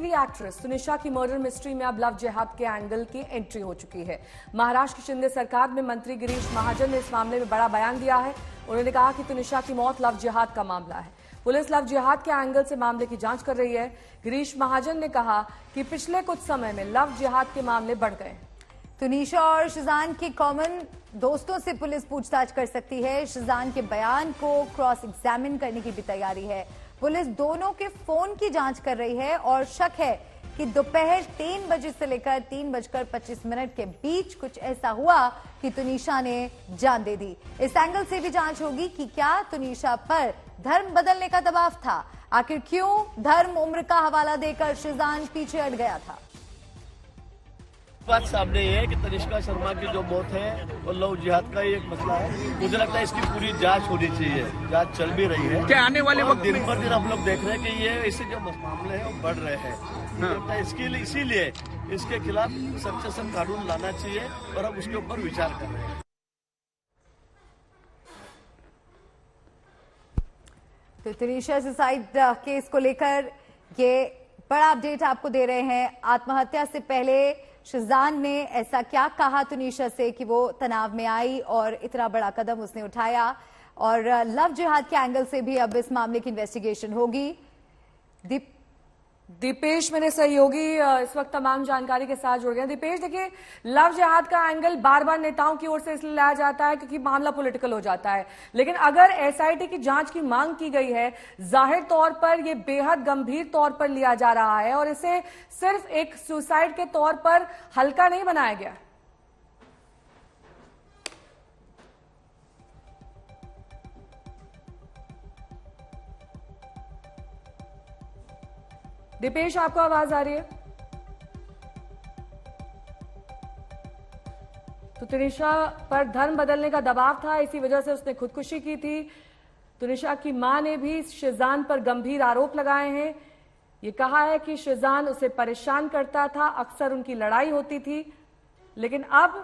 TV actress Tunisha की murder mystery में अब लव जिहाद के एंगल की एंट्री हो चुकी है। महाराष्ट्र की शिंदे सरकार में मंत्री गिरीश महाजन ने इस मामले में बड़ा बयान दिया है। उन्होंने कहा कि तुनिशा की मौत लव जिहाद का मामला है। पुलिस लव जिहाद के एंगल से मामले की जांच कर रही है। गिरीश महाजन ने कहा कि पिछले कुछ समय में लव जिहाद के मामले बढ़ गए। तुनिशा और शिजान के कॉमन दोस्तों से पुलिस पूछताछ कर सकती है। शिजान के बयान को क्रॉस एग्जामिन करने की भी तैयारी है। पुलिस दोनों के फोन की जांच कर रही है और शक है कि दोपहर 3 बजे से लेकर 3:25 के बीच कुछ ऐसा हुआ कि तुनिशा ने जान दे दी। इस एंगल से भी जांच होगी कि क्या तुनिशा पर धर्म बदलने का दबाव था। आखिर क्यों धर्म उम्र का हवाला देकर शिजान पीछे हट गया था। बात सामने ये है कि तनिष्का शर्मा की जो मौत है वो लव जिहाद का ही एक मसला है। मुझे लगता है इसकी पूरी जांच होनी चाहिए। जांच चल भी रही है। क्या आने वाले वक्त दिन पर दिन हम लोग देख रहे हैं कि ये इससे जो मामले हैं वो बढ़ रहे हैं। मुझे लगता है इसके लिए इसीलिए इसके खिलाफ सख्त से सख्त कानून लाना चाहिए और हम उसके ऊपर विचार कर रहे हैं। तो तुनिशा सुसाइड केस को लेकर ये बड़ा अपडेट आपको दे रहे हैं। आत्महत्या से पहले शिजान ने ऐसा क्या कहा तुनिशा से कि वो तनाव में आई और इतना बड़ा कदम उसने उठाया। और लव जिहाद के एंगल से भी अब इस मामले की इन्वेस्टिगेशन होगी। दीपेश मेरे सहयोगी इस वक्त तमाम जानकारी के साथ जुड़ गए। दीपेश, देखिए, लव जिहाद का एंगल बार बार नेताओं की ओर से इसलिए लाया जाता है क्योंकि मामला पॉलिटिकल हो जाता है, लेकिन अगर एसआईटी की जांच की मांग की गई है, जाहिर तौर पर यह बेहद गंभीर तौर पर लिया जा रहा है और इसे सिर्फ एक सुसाइड के तौर पर हल्का नहीं बनाया गया। दीपेश, आपको आवाज आ रही है? तो तुनिशा पर धर्म बदलने का दबाव था, इसी वजह से उसने खुदकुशी की थी। तुनिशा की मां ने भी शिजान पर गंभीर आरोप लगाए हैं। ये कहा है कि शिजान उसे परेशान करता था, अक्सर उनकी लड़ाई होती थी। लेकिन अब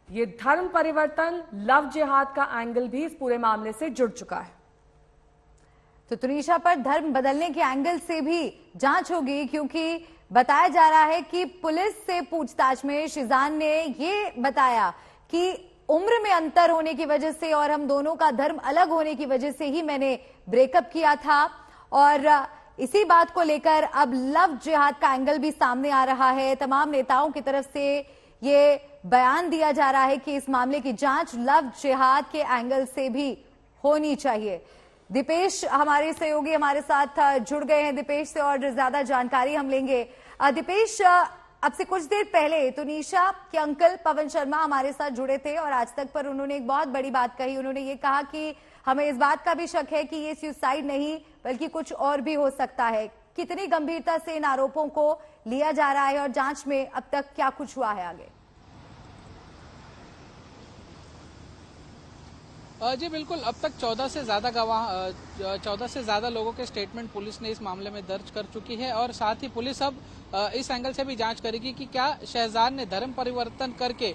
ये धर्म परिवर्तन, लव जिहाद का एंगल भी इस पूरे मामले से जुड़ चुका है। तो तुनिशा पर धर्म बदलने के एंगल से भी जांच होगी, क्योंकि बताया जा रहा है कि पुलिस से पूछताछ में शिजान ने ये बताया कि उम्र में अंतर होने की वजह से और हम दोनों का धर्म अलग होने की वजह से ही मैंने ब्रेकअप किया था। और इसी बात को लेकर अब लव जिहाद का एंगल भी सामने आ रहा है। तमाम नेताओं की तरफ से ये बयान दिया जा रहा है कि इस मामले की जांच लव जिहाद के एंगल से भी होनी चाहिए। दीपेश हमारे सहयोगी हमारे साथ जुड़ गए हैं। दीपेश से और ज्यादा जानकारी हम लेंगे। दीपेश, अब से कुछ देर पहले तुनिशा के अंकल पवन शर्मा हमारे साथ जुड़े थे और आज तक पर उन्होंने एक बहुत बड़ी बात कही। उन्होंने ये कहा कि हमें इस बात का भी शक है कि ये सुसाइड नहीं बल्कि कुछ और भी हो सकता है। कितनी गंभीरता से इन आरोपों को लिया जा रहा है और जांच में अब तक क्या कुछ हुआ है आगे? जी बिल्कुल, अब तक 14 से ज्यादा लोगों के स्टेटमेंट पुलिस ने इस मामले में दर्ज कर चुकी है और साथ ही पुलिस अब इस एंगल से भी जांच करेगी कि क्या शहजाद ने धर्म परिवर्तन करके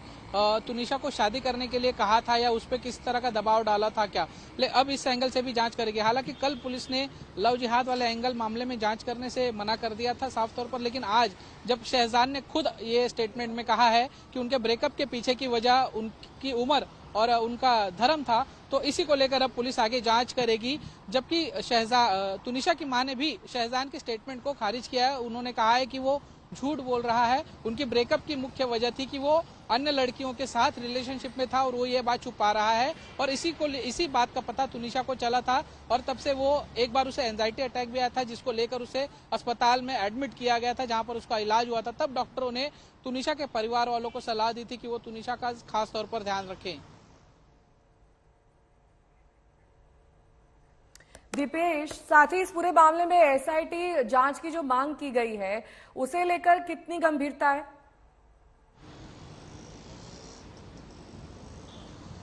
तुनिशा को शादी करने के लिए कहा था या उस पर किस तरह का दबाव डाला था क्या। अब इस एंगल से भी जांच करेगी। हालांकि कल पुलिस ने लव जिहाद वाले एंगल मामले में जांच करने से मना कर दिया था साफ तौर पर, लेकिन आज जब शहजाद ने खुद ये स्टेटमेंट में कहा है कि उनके ब्रेकअप के पीछे की वजह उनकी उम्र और उनका धर्म था, तो इसी को लेकर अब पुलिस आगे जांच करेगी। जबकि तुनिशा की मां ने भी शहजाद के स्टेटमेंट को खारिज किया है। उन्होंने कहा है कि वो झूठ बोल रहा है। उनकी ब्रेकअप की मुख्य वजह थी कि वो अन्य लड़कियों के साथ रिलेशनशिप में था और वो ये बात छुपा रहा है और इसी बात का पता तुनिशा को चला था और तब से वो एक बार उसे एंजाइटी अटैक भी आया था जिसको लेकर उसे अस्पताल में एडमिट किया गया था, जहां पर उसका इलाज हुआ था। तब डॉक्टरों ने तुनिशा के परिवार वालों को सलाह दी थी कि वो तुनिशा का खास तौर पर ध्यान रखें। दीपेश, साथ ही इस पूरे मामले में एसआईटी जांच की जो मांग की गई है उसे लेकर कितनी गंभीरता है?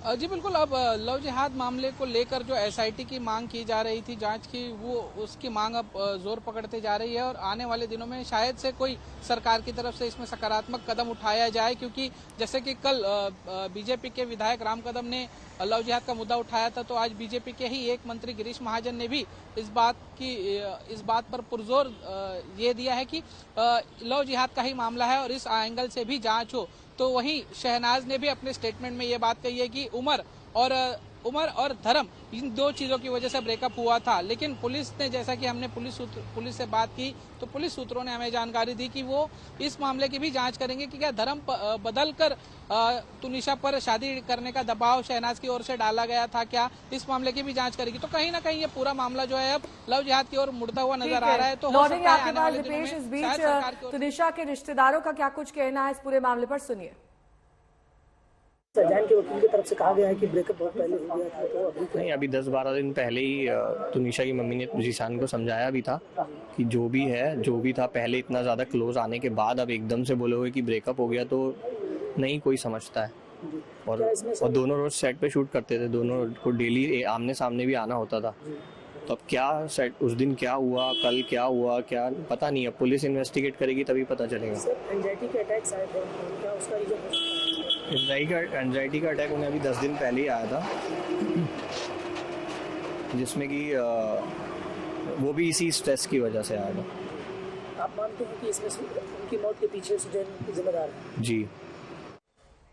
जी बिल्कुल। अब लव जिहाद मामले को लेकर जो एसआईटी की मांग की जा रही थी जांच की, वो उसकी मांग अब जोर पकड़ते जा रही है और आने वाले दिनों में शायद से कोई सरकार की तरफ से इसमें सकारात्मक कदम उठाया जाए, क्योंकि जैसे कि कल बीजेपी के विधायक राम कदम ने लव जिहाद का मुद्दा उठाया था, तो आज बीजेपी के ही एक मंत्री गिरीश महाजन ने भी इस बात पर पुरजोर ये दिया है कि लव जिहाद का ही मामला है और इस एंगल से भी जांच हो। तो वहीं शहनाज ने भी अपने स्टेटमेंट में ये बात कही है कि उमर और धर्म, इन दो चीजों की वजह से ब्रेकअप हुआ था। लेकिन पुलिस ने, जैसा कि हमने पुलिस से बात की, तो पुलिस सूत्रों ने हमें जानकारी दी कि वो इस मामले की भी जांच करेंगे कि क्या धर्म बदल कर तुनिशा पर शादी करने का दबाव शहनाज की ओर से डाला गया था, क्या इस मामले की भी जांच करेगी। तो कहीं ना कहीं ये पूरा मामला जो है अब लव जिहाद की ओर मुड़ता हुआ नजर आ रहा है। तो हो सकता है आने वाले दिनों में इस शायद बीच सरकार की ओर से तुनिशा के रिश्तेदारों का क्या कुछ कहना है इस पूरे मामले पर, सुनिए। शहजान के वकील की तरफ से कहा गया है कि ब्रेकअप बहुत पहले हो गया था, तो अभी नहीं, अभी 10-12 दिन पहले ही तुनिशा की मम्मी ने जीशान को समझाया भी था कि जो भी था पहले इतना ज़्यादा क्लोज आने के बाद अब एकदम से बोलोगे कि ब्रेकअप हो गया तो नहीं कोई समझता है। और दोनों रोज सेट पे शूट करते थे, दोनों को डेली आमने सामने भी आना होता था। तो अब क्या सेट उस दिन क्या हुआ, कल क्या हुआ, क्या पता नहीं। अब पुलिस इन्वेस्टिगेट करेगी तभी पता चलेगा। एंजाइटी के अटैक्स आए थे, क्या उसका एंजाइटी का अटैक उन्हें अभी 10 दिन पहले ही आया था, जिसमें कि वो भी इसी स्ट्रेस की वजह से आया था। आप मानते हैं कि इसमें उनकी मौत के पीछे सुजैन जिम्मेदार है? जी।